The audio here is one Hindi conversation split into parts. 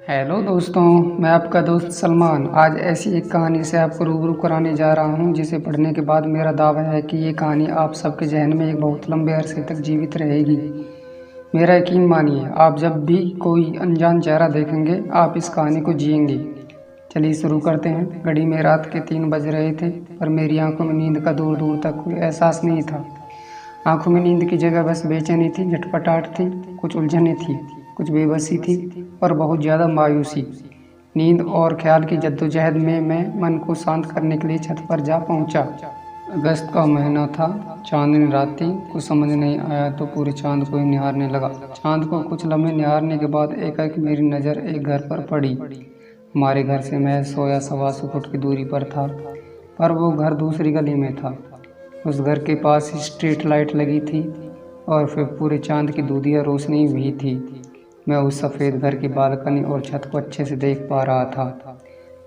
हेलो दोस्तों, मैं आपका दोस्त सलमान आज ऐसी एक कहानी से आपको रूबरू कराने जा रहा हूं जिसे पढ़ने के बाद मेरा दावा है कि ये कहानी आप सबके जहन में एक बहुत लंबे अरसे तक जीवित रहेगी। मेरा यकीन मानिए, आप जब भी कोई अनजान चेहरा देखेंगे आप इस कहानी को जिएंगे। चलिए शुरू करते हैं। घड़ी में रात के 3 बज रहे थे, पर मेरी आंखों में नींद का दूर दूर तक कोई एहसास नहीं था। आंखों में नींद की जगह बस बेचैनी थी, झटपटाहट थी, कुछ उलझने थी, कुछ बेबसी थी और बहुत ज़्यादा मायूसी। नींद और ख्याल की जद्दोजहद में मैं मन को शांत करने के लिए छत पर जा पहुंचा। अगस्त का महीना था, चांदनी रात थी। कुछ समझ नहीं आया तो पूरे चांद को ही निहारने लगा। चांद को कुछ लम्हे निहारने के बाद एकाएक मेरी नज़र एक घर पर पड़ी। हमारे घर से मैं 100 या 125 फुट की दूरी पर था, पर वो घर दूसरी गली में था। उस घर के पास ही स्ट्रीट लाइट लगी थी और फिर पूरे चांद की दूधिया रोशनी भी थी। मैं उस सफ़ेद घर की बालकनी और छत को अच्छे से देख पा रहा था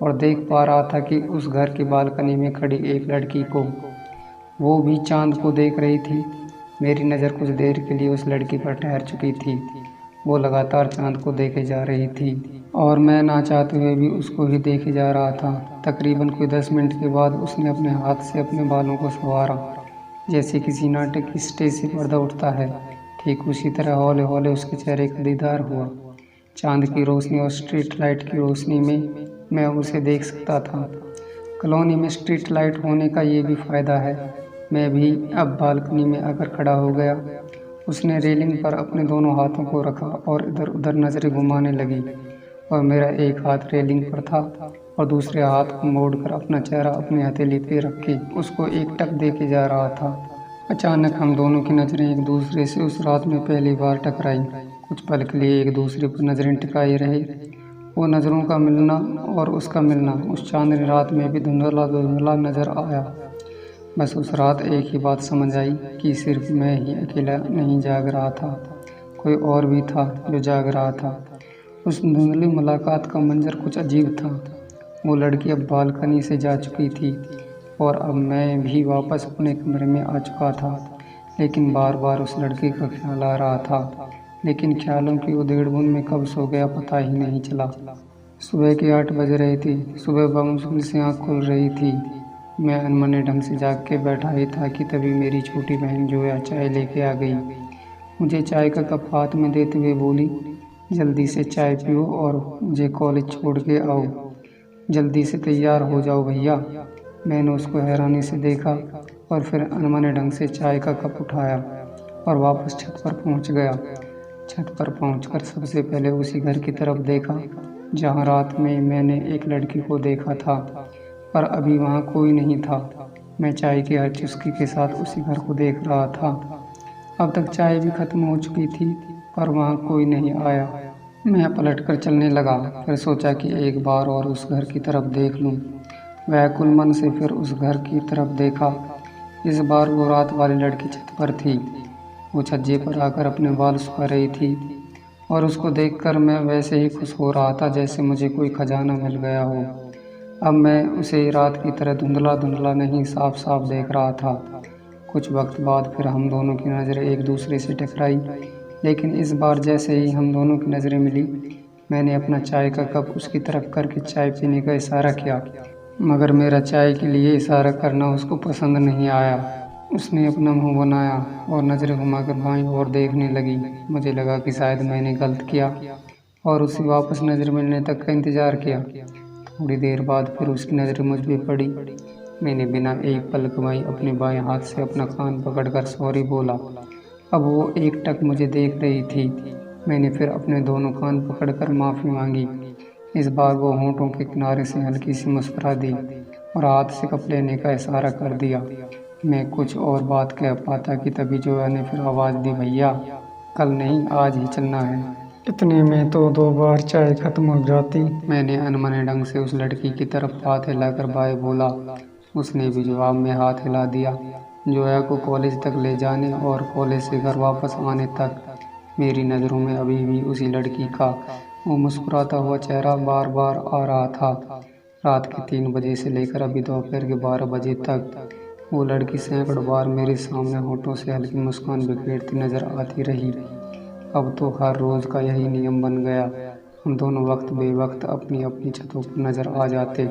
और देख पा रहा था कि उस घर की बालकनी में खड़ी एक लड़की को, वो भी चांद को देख रही थी। मेरी नज़र कुछ देर के लिए उस लड़की पर ठहर चुकी थी। वो लगातार चांद को देखे जा रही थी और मैं ना चाहते हुए भी उसको ही देखे जा रहा था। तकरीबन कोई 10 मिनट के बाद उसने अपने हाथ से अपने बालों को संवारा, जैसे किसी नाटक की स्टेज से पर्दा उठता है। ठीक उसी तरह हौले हौले उसके चेहरे का दीदार हुआ। चांद की रोशनी और स्ट्रीट लाइट की रोशनी में मैं उसे देख सकता था। कॉलोनी में स्ट्रीट लाइट होने का ये भी फ़ायदा है, मैं भी अब बालकनी में आकर खड़ा हो गया। उसने रेलिंग पर अपने दोनों हाथों को रखा और इधर उधर नज़रें घुमाने लगी और मेरा एक हाथ रेलिंग पर था और दूसरे हाथ को मोड़कर अपना चेहरा अपनी हथेली पे रख के उसको एकटक देखे जा रहा था। अचानक हम दोनों की नज़रें एक दूसरे से उस रात में पहली बार टकराई। कुछ पल के लिए एक दूसरे पर नज़रें टिकाए रहे। वो नज़रों का मिलना और उसका मिलना उस चांदनी रात में भी धुंधला धुंधला नज़र आया। बस उस रात एक ही बात समझ आई कि सिर्फ मैं ही अकेला नहीं जाग रहा था, कोई और भी था जो जाग रहा था। उस धुंधली मुलाकात का मंजर कुछ अजीब था। वो लड़की अब बालकनी से जा चुकी थी और अब मैं भी वापस अपने कमरे में आ चुका था, लेकिन बार बार उस लड़की का ख्याल आ रहा था। लेकिन ख्यालों की उधेड़-बुन में कब सो गया पता ही नहीं चला। सुबह के 8 बज रहे थे। सुबह बामुश्किल से आँख खुल रही थी। मैं अनमने ढंग से जाग के बैठा ही था कि तभी मेरी छोटी बहन जोया चाय लेके आ गई। मुझे चाय का कप हाथ में देते हुए बोली, जल्दी से चाय पियो और मुझे कॉलेज छोड़ के आओ। जल्दी से तैयार हो जाओ भैया। मैंने उसको हैरानी से देखा और फिर अनमने ढंग से चाय का कप उठाया और वापस छत पर पहुंच गया। छत पर पहुंचकर सबसे पहले उसी घर की तरफ देखा जहां रात में मैंने एक लड़की को देखा था, पर अभी वहां कोई नहीं था। मैं चाय की हर चुस्की के साथ उसी घर को देख रहा था। अब तक चाय भी खत्म हो चुकी थी, पर वहां कोई नहीं आया। मैं पलटकर चलने लगा, फिर सोचा कि एक बार और उस घर की तरफ देख लूं। व्याकुल मन से फिर उस घर की तरफ देखा। इस बार वो रात वाली लड़की छत पर थी। वो छज्जे पर आकर अपने बाल सुखा रही थी और उसको देखकर मैं वैसे ही खुश हो रहा था जैसे मुझे कोई खजाना मिल गया हो। अब मैं उसे रात की तरह धुंधला धुंधला नहीं, साफ साफ देख रहा था। कुछ वक्त बाद फिर हम दोनों की नज़रें एक दूसरे से टकराई, लेकिन इस बार जैसे ही हम दोनों की नज़रें मिली, मैंने अपना चाय का कप उसकी तरफ करके चाय पीने का इशारा किया, मगर मेरा चाय के लिए इशारा करना उसको पसंद नहीं आया। उसने अपना मुंह बनाया और नज़रें घुमाकर बाईं ओर देखने लगी। मुझे लगा कि शायद मैंने गलत किया और उससे वापस नज़र मिलने तक का इंतज़ार किया। थोड़ी देर बाद फिर उसकी नज़र मुझ पे पड़ी। मैंने बिना एक पल गंवाए अपने बाएं हाथ से अपना कान पकड़कर सॉरी बोला। अब वो एकटक मुझे देख रही थी। मैंने फिर अपने दोनों कान पकड़कर माफ़ी मांगी। इस बार वो होंठों के किनारे से हल्की सी मुस्कुरा दी और हाथ से कप लेने का इशारा कर दिया। मैं कुछ और बात कह पाता कि तभी जोया ने फिर आवाज़ दी, भैया कल नहीं आज ही चलना है। इतने में तो 2 बार चाय खत्म हो जाती। मैंने अनमने ढंग से उस लड़की की तरफ हाथ हिलाकर बाय बोला। उसने भी जवाब में हाथ हिला दिया। जोया को कॉलेज तक ले जाने और कॉलेज से घर वापस आने तक मेरी नज़रों में अभी भी उसी लड़की का वो मुस्कुराता हुआ चेहरा बार बार आ रहा था। रात के 3 बजे से लेकर अभी दोपहर के 12 बजे तक वो लड़की सैकड़ों बार मेरे सामने होठों से हल्की मुस्कान बिखेरती नजर आती रही। अब तो हर रोज़ का यही नियम बन गया। हम दोनों वक्त बेवक्त अपनी अपनी छतों पर नज़र आ जाते।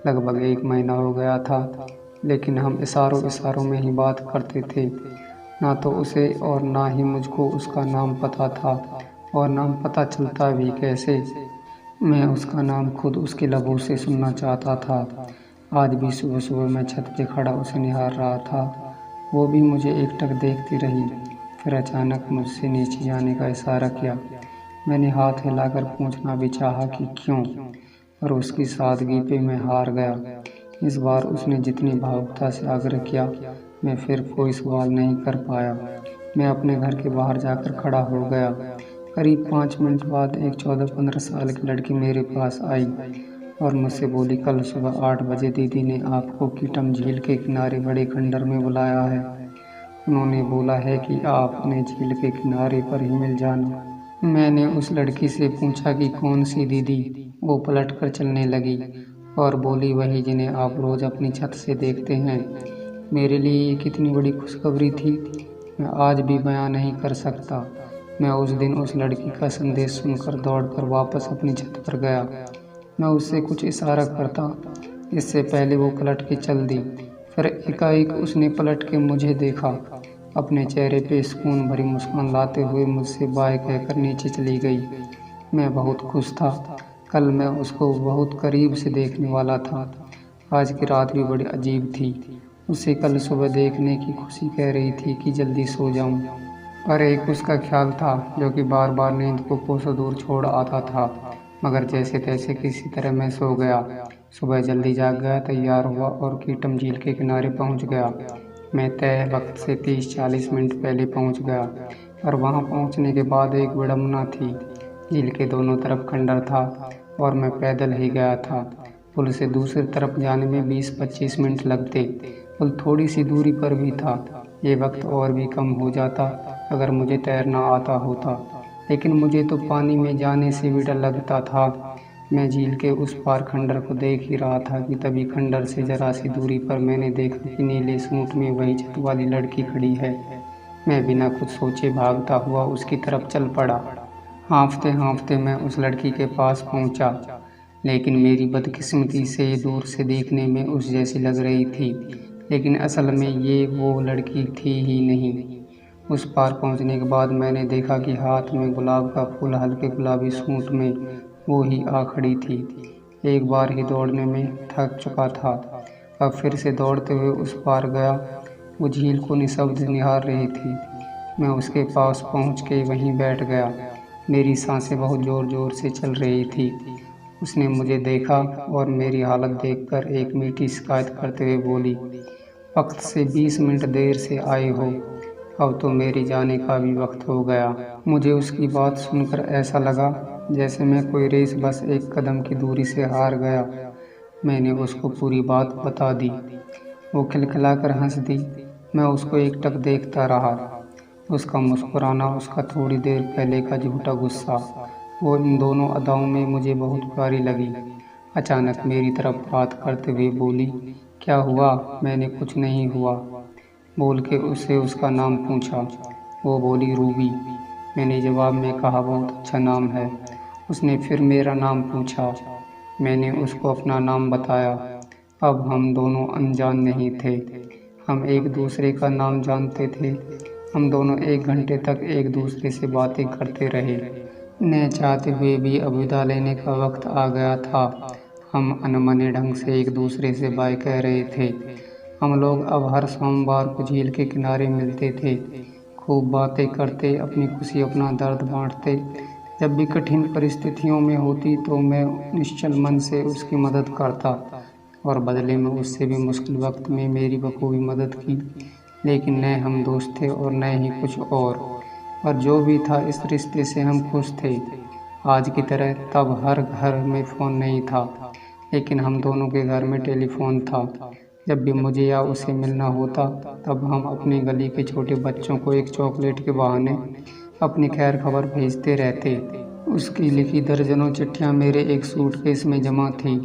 लगभग 1 महीना हो गया था, लेकिन हम इशारों इशारों में ही बात करते थे। ना तो उसे और ना ही मुझको उसका नाम पता था, और नाम पता चलता भी कैसे। मैं उसका नाम खुद उसके लबों से सुनना चाहता था। आज भी सुबह सुबह मैं छत पे खड़ा उसे निहार रहा था। वो भी मुझे एकटक देखती रही, फिर अचानक मुझसे नीचे जाने का इशारा किया। मैंने हाथ हिलाकर पूछना भी चाहा कि क्यों, पर उसकी सादगी पे मैं हार गया। इस बार उसने जितनी भावुकता से आग्रह किया, मैं फिर कोई सवाल नहीं कर पाया। मैं अपने घर के बाहर जाकर खड़ा हो गया। करीब 5 मिनट बाद एक 14-15 साल की लड़की मेरे पास आई और मुझसे बोली, कल सुबह 8 बजे दीदी ने आपको कीटम झील के किनारे बड़े खंडर में बुलाया है। उन्होंने बोला है कि आप उन्हें झील के किनारे पर ही मिल जाना। मैंने उस लड़की से पूछा कि कौन सी दीदी। वो पलट कर चलने लगी और बोली, वही जिन्हें आप रोज़ अपनी छत से देखते हैं। मेरे लिए ये कितनी बड़ी खुशखबरी थी, मैं आज भी बयां नहीं कर सकता। मैं उस दिन उस लड़की का संदेश सुनकर दौड़कर वापस अपनी छत पर गया। मैं उससे कुछ इशारा करता, इससे पहले वो पलट के चल दी। फिर एकाएक उसने पलट के मुझे देखा। अपने चेहरे पे सुकून भरी मुस्कान लाते हुए मुझसे बाय कहकर नीचे चली गई। मैं बहुत खुश था। कल मैं उसको बहुत करीब से देखने वाला था। आज की रात भी बड़ी अजीब थी। उसे कल सुबह देखने की खुशी कह रही थी कि जल्दी सो जाऊं। पर एक उसका ख्याल था जो कि बार बार नींद को कोसों दूर छोड़ आता था। मगर जैसे तैसे किसी तरह मैं सो गया। सुबह जल्दी जाग गया, तैयार हुआ और कीटम झील के किनारे पहुंच गया। मैं तय वक्त से 30-40 मिनट पहले पहुंच गया, और वहां पहुंचने के बाद एक विडंबना थी। झील के दोनों तरफ खंडर था और मैं पैदल ही गया था। पुल से दूसरी तरफ जाने में 20-25 मिनट लगते। पुल थोड़ी सी दूरी पर भी था। ये वक्त और भी कम हो जाता अगर मुझे तैरना आता होता, लेकिन मुझे तो पानी में जाने से भी डर लगता था। मैं झील के उस पार खंडर को देख ही रहा था कि तभी खंडर से जरा सी दूरी पर मैंने देखा कि नीले सूट में वही छत वाली लड़की खड़ी है। मैं बिना कुछ सोचे भागता हुआ उसकी तरफ चल पड़ा। हाँफते हाँफते मैं उस लड़की के पास पहुंचा, लेकिन मेरी बदकिस्मती से ये दूर से देखने में उस जैसी लग रही थी, लेकिन असल में ये वो लड़की थी ही नहीं। उस पार पहुंचने के बाद मैंने देखा कि हाथ में गुलाब का फूल हल्के गुलाबी सूट में वो ही आ खड़ी थी। एक बार ही दौड़ने में थक चुका था, अब फिर से दौड़ते हुए उस पार गया। वो झील को निःशब्द निहार रही थी। मैं उसके पास पहुंच के वहीं बैठ गया। मेरी सांसें बहुत ज़ोर ज़ोर से चल रही थी। उसने मुझे देखा और मेरी हालत देखकर एक मीठी शिकायत करते हुए बोली, वक्त से 20 मिनट देर से आए हो, अब तो मेरी जाने का भी वक्त हो गया। मुझे उसकी बात सुनकर ऐसा लगा जैसे मैं कोई रेस बस एक कदम की दूरी से हार गया। मैंने उसको पूरी बात बता दी। वो खिलखिलाकर हंस दी। मैं उसको एकटक देखता रहा। उसका मुस्कुराना, उसका थोड़ी देर पहले का झूठा गुस्सा, वो इन दोनों अदाओं में मुझे बहुत प्यारी लगी। अचानक मेरी तरफ बात करते हुए बोली, क्या हुआ? मैंने कुछ नहीं हुआ बोल के उससे उसका नाम पूछा। वो बोली, रूबी। मैंने जवाब में कहा, बहुत अच्छा नाम है। उसने फिर मेरा नाम पूछा। मैंने उसको अपना नाम बताया। अब हम दोनों अनजान नहीं थे, हम एक दूसरे का नाम जानते थे। हम दोनों 1 घंटे तक एक दूसरे से बातें करते रहे। न चाहते हुए भी अब विदा लेने का वक्त आ गया था। हम अनमने ढंग से एक दूसरे से बाय कह रहे थे। हम लोग अब हर सोमवार को झील के किनारे मिलते थे, खूब बातें करते, अपनी खुशी अपना दर्द बांटते। जब भी कठिन परिस्थितियों में होती तो मैं निश्चल मन से उसकी मदद करता, और बदले में उससे भी मुश्किल वक्त में मेरी बखूबी मदद की। लेकिन न हम दोस्त थे और न ही कुछ और जो भी था, इस रिश्ते से हम खुश थे। आज की तरह तब हर घर में फ़ोन नहीं था, लेकिन हम दोनों के घर में टेलीफोन था। जब भी मुझे या उसे मिलना होता, तब हम अपनी गली के छोटे बच्चों को एक चॉकलेट के बहाने अपनी खैर खबर भेजते रहते। उसकी लिखी दर्जनों चिट्ठियाँ मेरे एक सूटकेस में जमा थी।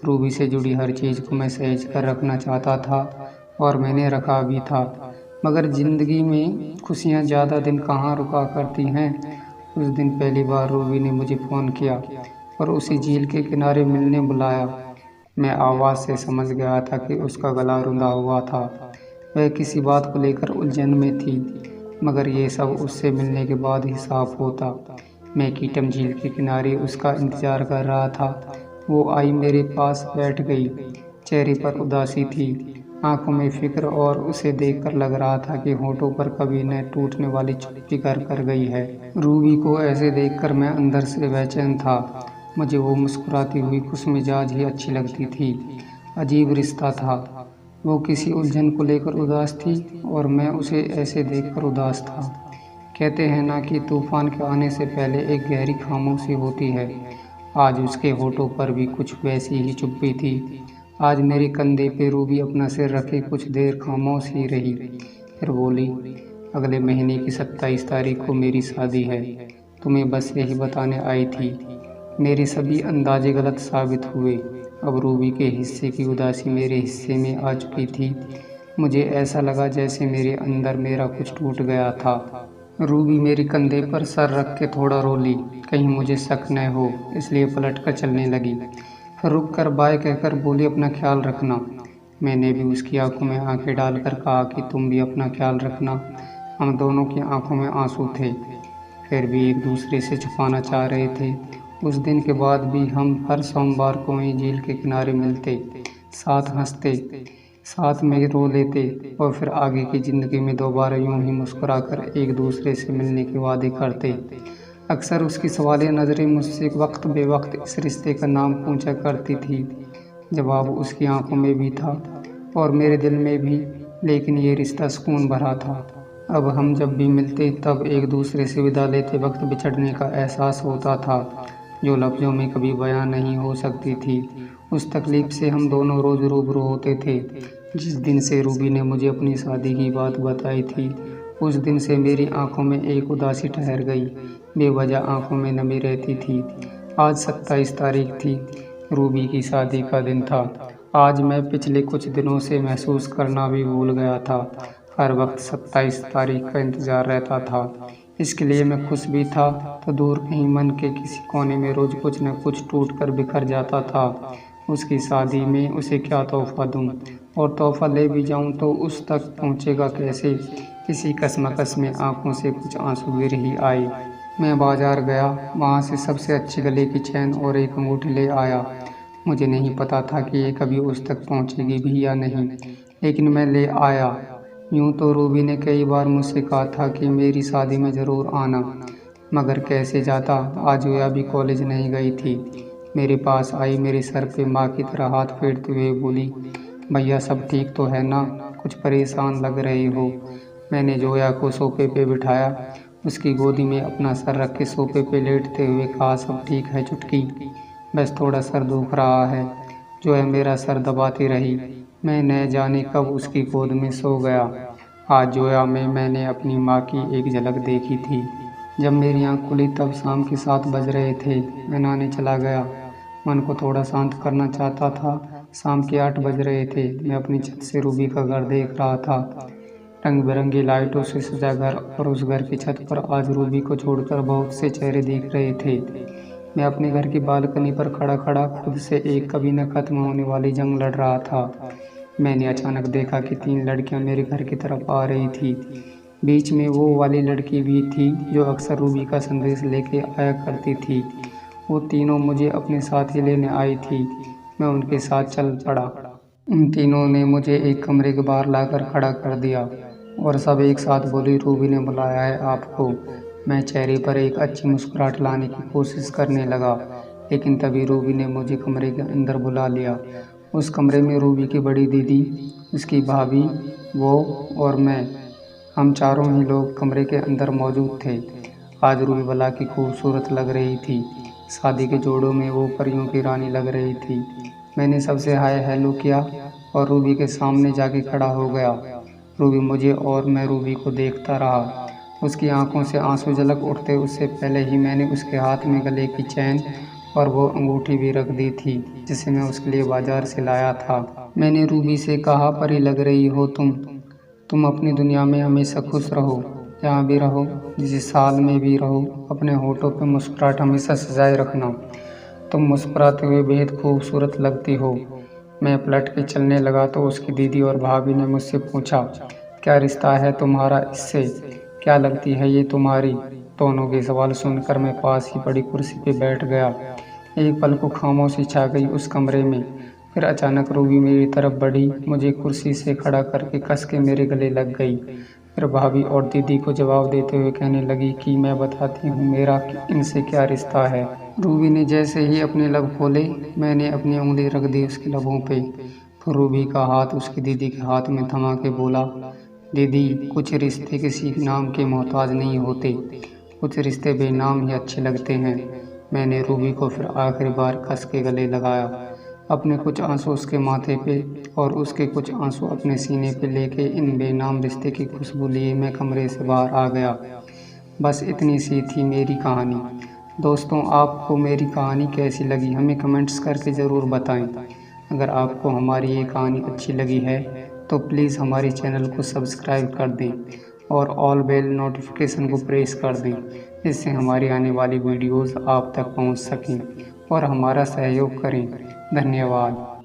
रूबी से जुड़ी हर चीज़ को मैं सहेज कर रखना चाहता था, और मैंने रखा भी था। मगर ज़िंदगी में खुशियाँ ज़्यादा दिन कहाँ रुका करती हैं। उस दिन पहली बार रूबी ने मुझे फ़ोन किया और उसी झील के किनारे मिलने बुलाया। मैं आवाज़ से समझ गया था कि उसका गला रुंधा हुआ था। वह किसी बात को लेकर उलझन में थी, मगर ये सब उससे मिलने के बाद ही साफ होता। मैं कीटम झील के किनारे उसका इंतज़ार कर रहा था। वो आई, मेरे पास बैठ गई। चेहरे पर उदासी थी, आंखों में फिक्र, और उसे देखकर लग रहा था कि होठों पर कभी न टूटने वाली चुप्पी घर कर गई है। रूबी को ऐसे देखकर मैं अंदर से बेचैन था। मुझे वो मुस्कुराती हुई खुशमिजाज ही अच्छी लगती थी। अजीब रिश्ता था। वो किसी उलझन को लेकर उदास थी और मैं उसे ऐसे देखकर उदास था। कहते हैं ना कि तूफान के आने से पहले एक गहरी खामोशी होती है। आज उसके होठों पर भी कुछ वैसी ही चुप्पी थी। आज मेरे कंधे पे रूबी अपना सिर रखे कुछ देर खामोश ही रही, फिर बोली, अगले महीने की 27 तारीख को मेरी शादी है। तुम्हें बस यही बताने आई थी। मेरे सभी अंदाजे गलत साबित हुए। अब रूबी के हिस्से की उदासी मेरे हिस्से में आ चुकी थी। मुझे ऐसा लगा जैसे मेरे अंदर मेरा कुछ टूट गया था। रूबी मेरे कंधे पर सर रख के थोड़ा रोली, कहीं मुझे शक न हो, इसलिए पलट कर चलने लगी। फिर रुक कर बाय कहकर बोली, अपना ख्याल रखना। मैंने भी उसकी आंखों में आंखें डालकर कहा कि तुम भी अपना ख्याल रखना। हम दोनों की आंखों में आंसू थे, फिर भी एक दूसरे से छुपाना चाह रहे थे। उस दिन के बाद भी हम हर सोमवार को वहीं झील के किनारे मिलते, साथ हंसते, साथ में रो लेते और फिर आगे की ज़िंदगी में दोबारा यूं ही मुस्कुराकर एक दूसरे से मिलने के वादे करते। अक्सर उसकी सवालिया नज़रें मुझसे वक्त बे वक्त इस रिश्ते का नाम पूछा करती थी। जवाब उसकी आंखों में भी था और मेरे दिल में भी, लेकिन ये रिश्ता सुकून भरा था। अब हम जब भी मिलते तब एक दूसरे से विदा लेते वक्त बिछड़ने का एहसास होता था, जो लफ्ज़ों में कभी बयां नहीं हो सकती थी। उस तकलीफ़ से हम दोनों रोज़ रूबरू होते थे। जिस दिन से रूबी ने मुझे अपनी शादी की बात बताई थी, उस दिन से मेरी आंखों में एक उदासी ठहर गई, बेवजह आंखों में नमी रहती थी। आज 27 तारीख थी, रूबी की शादी का दिन था। आज मैं पिछले कुछ दिनों से महसूस करना भी भूल गया था। हर वक्त 27 तारीख का इंतज़ार रहता था। इसके लिए मैं खुश भी था तो दूर कहीं मन के किसी कोने में रोज़ कुछ न कुछ टूट कर बिखर जाता था। उसकी शादी में उसे क्या तोहफ़ा दूं, और तोहफ़ा ले भी जाऊं तो उस तक पहुंचेगा कैसे। इसी कशमकश में आंखों से कुछ आंसू गिर ही आए। मैं बाजार गया, वहां से सबसे अच्छी गले की चैन और एक अंगूठी ले आया। मुझे नहीं पता था कि ये कभी उस तक पहुंचेगी भी या नहीं, लेकिन मैं ले आया। यूं तो रूबी ने कई बार मुझसे कहा था कि मेरी शादी में ज़रूर आना, मगर कैसे जाता। आज वह अभी कॉलेज नहीं गई थी। मेरे पास आई, मेरे सर पे माँ की तरह हाथ फेरते हुए बोली, भैया सब ठीक तो है ना, कुछ परेशान लग रही हो। मैंने जोया को सोफे पे बिठाया, उसकी गोदी में अपना सर रख के सोफे पे लेटते हुए कहा, सब ठीक है चुटकी, बस थोड़ा सर दुख रहा है। जोया मेरा सर दबाती रही। मैं न जाने कब उसकी गोद में सो गया। आज जोया में मैंने अपनी माँ की एक झलक देखी थी। जब मेरी आँख खुली तब शाम के 7 बज रहे थे। मैं नहाने चला गया, मन को थोड़ा शांत करना चाहता था। शाम के 8 बज रहे थे। मैं अपनी छत से रूबी का घर देख रहा था। रंग बिरंगी लाइटों से सजा घर, और उस घर की छत पर आज रूबी को छोड़कर बहुत से चेहरे दिख रहे थे। मैं अपने घर की बालकनी पर खड़ा खड़ा खुद से एक कभी न खत्म होने वाली जंग लड़ रहा था। मैंने अचानक देखा कि 3 लड़कियां मेरे घर की तरफ आ रही थी। बीच में वो वाली लड़की भी थी जो अक्सर रूबी का संदेश लेके आया करती थी। वो तीनों मुझे अपने साथ ही लेने आई थी। मैं उनके साथ चल पड़ा। उन तीनों ने मुझे एक कमरे के बाहर लाकर खड़ा कर दिया और सब एक साथ बोली, रूबी ने बुलाया है आपको। मैं चेहरे पर एक अच्छी मुस्कुराहट लाने की कोशिश करने लगा, लेकिन तभी रूबी ने मुझे कमरे के अंदर बुला लिया। उस कमरे में रूबी की बड़ी दीदी, उसकी भाभी, वो और मैं, हम चारों ही लोग कमरे के अंदर मौजूद थे। आज रूबी भला की खूबसूरत लग रही थी। शादी के जोड़ों में वो परियों की रानी लग रही थी। मैंने सबसे हाय हेलो किया और रूबी के सामने जाके खड़ा हो गया। रूबी मुझे और मैं रूबी को देखता रहा। उसकी आंखों से आंसू झलक उठते उससे पहले ही मैंने उसके हाथ में गले की चैन और वो अंगूठी भी रख दी थी, जिसे मैं उसके लिए बाजार से लाया था। मैंने रूबी से कहा, परी लग रही हो तुम अपनी दुनिया में हमेशा खुश रहो। जहाँ भी रहो, जिस साल में भी रहो, अपने होठों पे मुस्कुराहट हमेशा सजाए रखना। तुम मुस्कुराते हुए बेहद खूबसूरत लगती हो। मैं पलट के चलने लगा तो उसकी दीदी और भाभी ने मुझसे पूछा, क्या रिश्ता है तुम्हारा इससे? क्या लगती है ये तुम्हारी? दोनों के सवाल सुनकर मैं पास ही पड़ी कुर्सी पे बैठ गया। एक पल को खामोशी छा गई उस कमरे में। फिर अचानक रूबी मेरी तरफ बढ़ी, मुझे कुर्सी से खड़ा करके कस के मेरे गले लग गई। फिर भाभी और दीदी को जवाब देते हुए कहने लगी कि मैं बताती हूँ मेरा इनसे क्या रिश्ता है। रूबी ने जैसे ही अपने लब खोले, मैंने अपनी उंगली रख दी उसके लबों पे। फिर रूबी का हाथ उसकी दीदी के हाथ में थमा के बोला, दीदी, कुछ रिश्ते किसी नाम के मोहताज नहीं होते, कुछ रिश्ते बेनाम ही अच्छे लगते हैं। मैंने रूबी को फिर आखिरी बार कस के गले लगाया, अपने कुछ आंसू उसके माथे पे और उसके कुछ आंसू अपने सीने पे लेके इन बेनाम रिश्ते की खुशबू लिए मैं कमरे से बाहर आ गया। बस इतनी सी थी मेरी कहानी। दोस्तों, आपको मेरी कहानी कैसी लगी हमें कमेंट्स करके ज़रूर बताएं। अगर आपको हमारी ये कहानी अच्छी लगी है तो प्लीज़ हमारे चैनल को सब्सक्राइब कर दें और ऑल बेल नोटिफिकेशन को प्रेस कर दें, जिससे हमारी आने वाली वीडियोस आप तक पहुंच सकें और हमारा सहयोग करें। धन्यवाद।